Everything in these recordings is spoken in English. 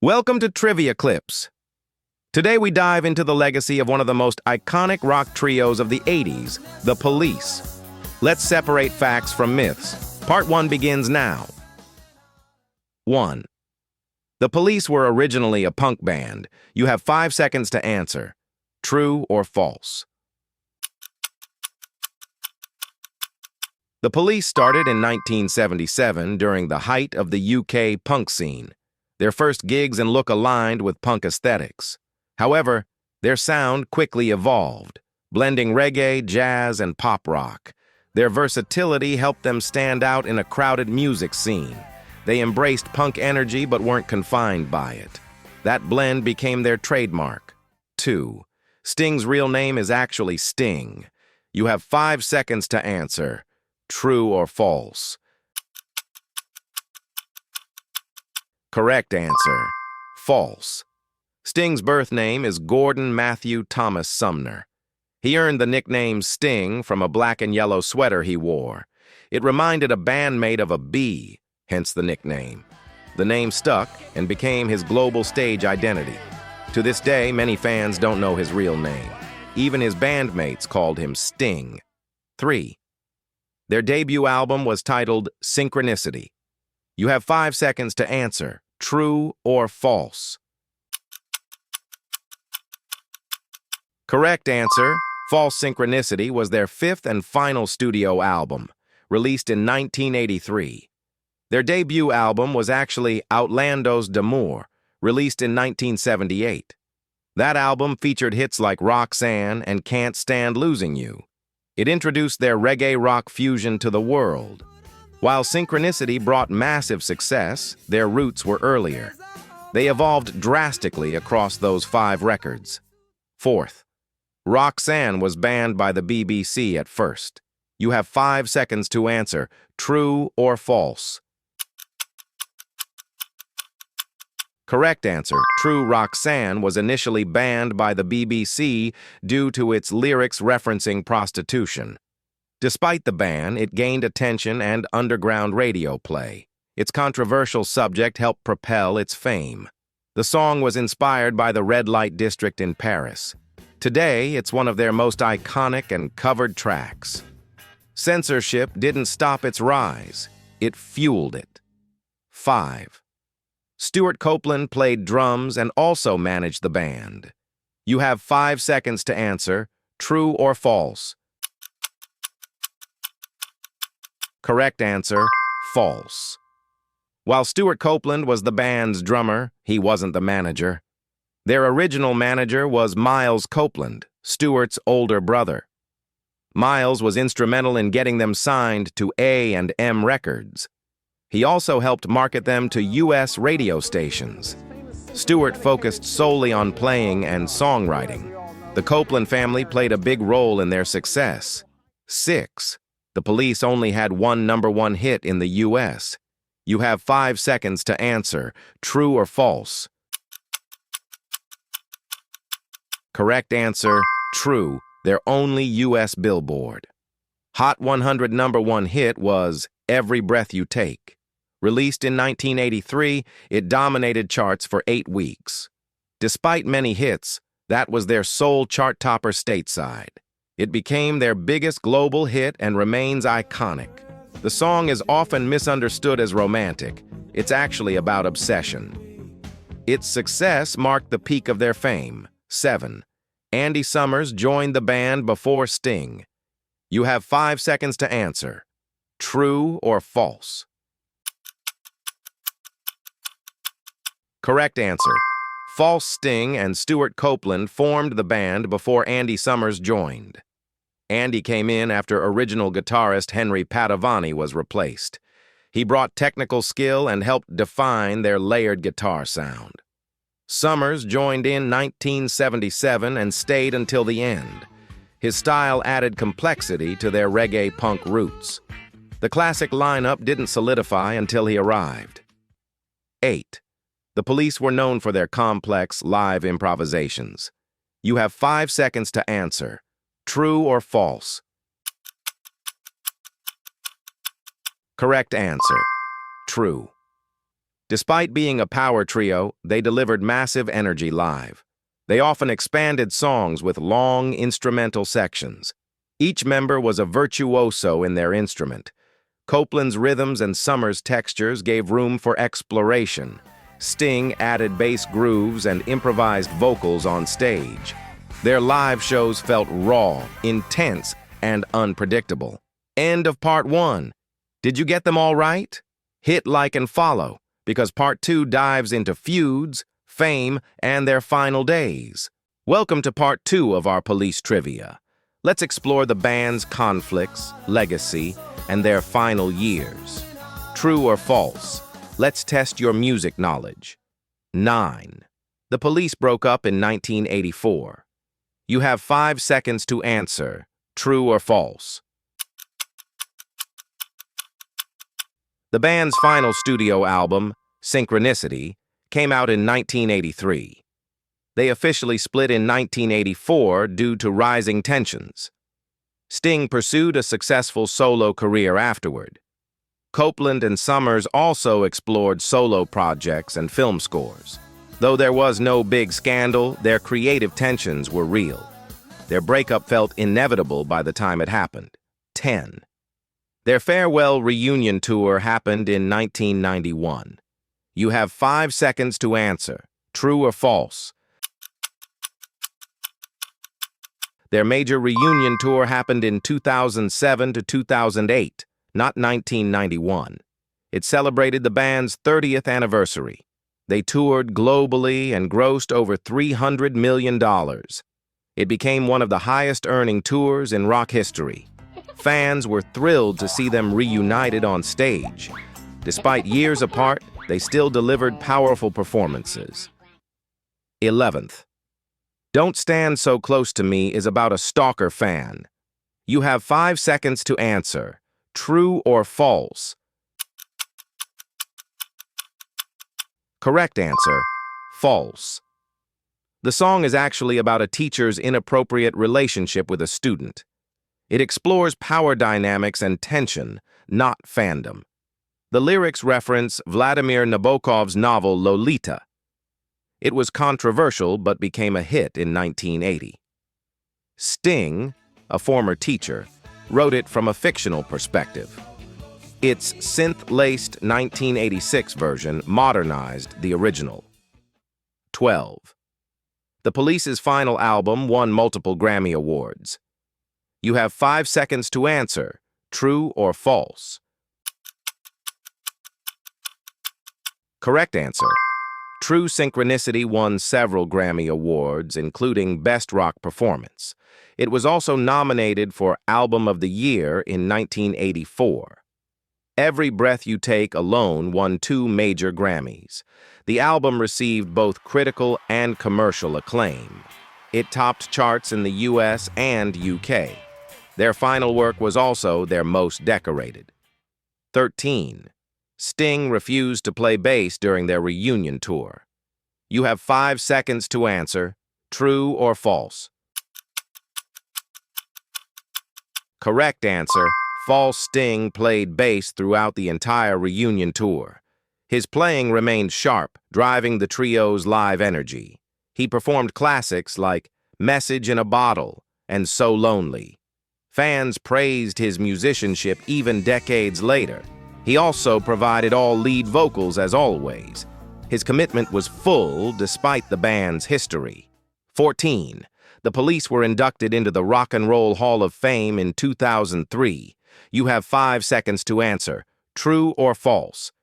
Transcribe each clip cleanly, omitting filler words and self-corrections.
Welcome to Trivia Clips. Today we dive into the legacy of one of the most iconic rock trios of the 80s, The Police. Let's separate facts from myths. Part 1 begins now. 1. The Police were originally a punk band. You have 5 seconds to answer. True or false? The Police started in 1977 during the height of the UK punk scene. Their first gigs and look aligned with punk aesthetics. However, their sound quickly evolved, blending reggae, jazz, and pop rock. Their versatility helped them stand out in a crowded music scene. They embraced punk energy but weren't confined by it. That blend became their trademark. 2. Sting's real name is actually Sting. You have 5 seconds to answer. True or false? Correct answer. False. Sting's birth name is Gordon Matthew Thomas Sumner. He earned the nickname Sting from a black and yellow sweater he wore. It reminded a bandmate of a bee, hence the nickname. The name stuck and became his global stage identity. To this day, many fans don't know his real name. Even his bandmates called him Sting. 3. Their debut album was titled Synchronicity. You have 5 seconds to answer. True or false? Correct answer. False Synchronicity was their 5th and final studio album, released in 1983. Their debut album was actually Outlandos d'Amour, released in 1978. That album featured hits like Roxanne and Can't Stand Losing You. It introduced their reggae rock fusion to the world. While Synchronicity brought massive success, their roots were earlier. They evolved drastically across those 5 records. 4th, Roxanne was banned by the BBC at first. You have 5 seconds to answer. True or false? Correct answer. True. Roxanne was initially banned by the BBC due to its lyrics referencing prostitution. Despite the ban, it gained attention and underground radio play. Its controversial subject helped propel its fame. The song was inspired by the red light district in Paris. Today, it's one of their most iconic and covered tracks. Censorship didn't stop its rise. It fueled it. 5. Stewart Copeland played drums and also managed the band. You have 5 seconds to answer. True or false? Correct answer. False. While Stewart Copeland was the band's drummer, he wasn't the manager. Their original manager was Miles Copeland, Stewart's older brother. Miles was instrumental in getting them signed to A&M Records. He also helped market them to U.S. radio stations. Stewart focused solely on playing and songwriting. The Copeland family played a big role in their success. 6. The Police only had one #1 hit in the U.S. You have 5 seconds to answer. True or false? Correct answer. True. Their only U.S. Billboard Hot 100 #1 hit was Every Breath You Take. Released in 1983, it dominated charts for 8 weeks. Despite many hits, that was their sole chart topper stateside. It became their biggest global hit and remains iconic. The song is often misunderstood as romantic. It's actually about obsession. Its success marked the peak of their fame. 7. Andy Summers joined the band before Sting. You have 5 seconds to answer. True or false? Correct answer. False. Sting and Stewart Copeland formed the band before Andy Summers joined. Andy came in after original guitarist Henry Padovani was replaced. He brought technical skill and helped define their layered guitar sound. Summers joined in 1977 and stayed until the end. His style added complexity to their reggae punk roots. The classic lineup didn't solidify until he arrived. 8. The Police were known for their complex live improvisations. You have 5 seconds to answer. True or false? Correct answer. True. Despite being a power trio, they delivered massive energy live. They often expanded songs with long instrumental sections. Each member was a virtuoso in their instrument. Copeland's rhythms and Summers' textures gave room for exploration. Sting added bass grooves and improvised vocals on stage. Their live shows felt raw, intense, and unpredictable. End of part 1. Did you get them all right? Hit like and follow, because part 2 dives into feuds, fame, and their final days. Welcome to part 2 of our police trivia. Let's explore the band's conflicts, legacy, and their final years. True or false? Let's test your music knowledge. 9. The Police broke up in 1984. You have 5 seconds to answer. True or false? The band's final studio album, Synchronicity, came out in 1983. They officially split in 1984 due to rising tensions. Sting pursued a successful solo career afterward. Copeland and Summers also explored solo projects and film scores. Though there was no big scandal, their creative tensions were real. Their breakup felt inevitable by the time it happened. 10. Their farewell reunion tour happened in 1991. You have 5 seconds to answer. True or false? Their major reunion tour happened in 2007 to 2008, not 1991. It celebrated the band's 30th anniversary. They toured globally and grossed over $300 million. It became one of the highest-earning tours in rock history. Fans were thrilled to see them reunited on stage. Despite years apart, they still delivered powerful performances. 11th. Don't Stand So Close to Me is about a stalker fan. You have 5 seconds to answer. True or false? Correct answer, false. The song is actually about a teacher's inappropriate relationship with a student. It explores power dynamics and tension, not fandom. The lyrics reference Vladimir Nabokov's novel Lolita. It was controversial but became a hit in 1980. Sting, a former teacher, wrote it from a fictional perspective. Its synth-laced 1986 version modernized the original. 12. The Police's final album won multiple Grammy Awards. You have 5 seconds to answer. True or false? Correct answer. True Synchronicity won several Grammy Awards, including Best Rock Performance. It was also nominated for Album of the Year in 1984. Every Breath You Take alone won 2 major Grammys. The album received both critical and commercial acclaim. It topped charts in the US and UK. Their final work was also their most decorated. 13. Sting refused to play bass during their reunion tour. You have 5 seconds to answer. True or false? Correct answer. False. Sting played bass throughout the entire reunion tour. His playing remained sharp, driving the trio's live energy. He performed classics like Message in a Bottle and So Lonely. Fans praised his musicianship even decades later. He also provided all lead vocals as always. His commitment was full despite the band's history. 14. The Police were inducted into the Rock and Roll Hall of Fame in 2003. You have 5 seconds to answer. True or false?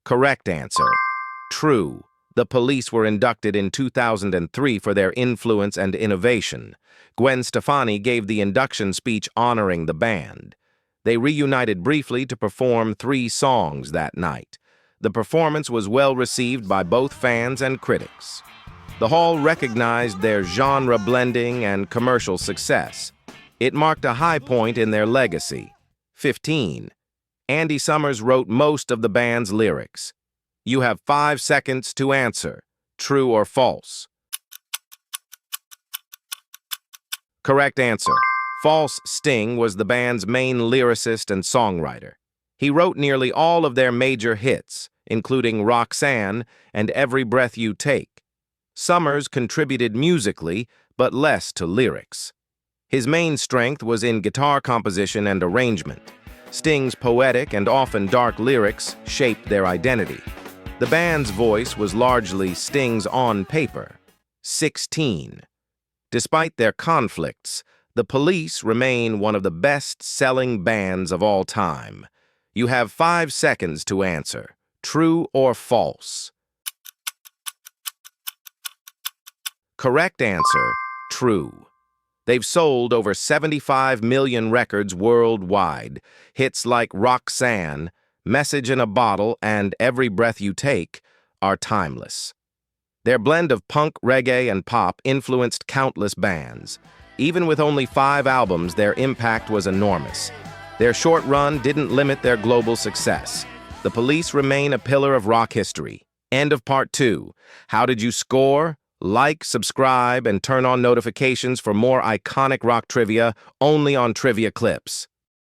Correct answer. True. The Police were inducted in 2003 for their influence and innovation. Gwen Stefani gave the induction speech honoring the band. They reunited briefly to perform 3 songs that night. The performance was well received by both fans and critics. The Hall recognized their genre blending and commercial success. It marked a high point in their legacy. 15. Andy Summers wrote most of the band's lyrics. You have 5 seconds to answer. True or false? Correct answer. False. Sting was the band's main lyricist and songwriter. He wrote nearly all of their major hits, including Roxanne and Every Breath You Take. Summers contributed musically, but less to lyrics. His main strength was in guitar composition and arrangement. Sting's poetic and often dark lyrics shaped their identity. The band's voice was largely Sting's on paper. 16. Despite their conflicts, the Police remain one of the best-selling bands of all time. You have 5 seconds to answer. True or false? Correct answer, true. They've sold over 75 million records worldwide. Hits like Roxanne, Message in a Bottle, and Every Breath You Take are timeless. Their blend of punk, reggae, and pop influenced countless bands. Even with only 5 albums, their impact was enormous. Their short run didn't limit their global success. The Police remain a pillar of rock history. End of part 2. How did you score? Like, subscribe, and turn on notifications for more iconic rock trivia only on Trivia Clips.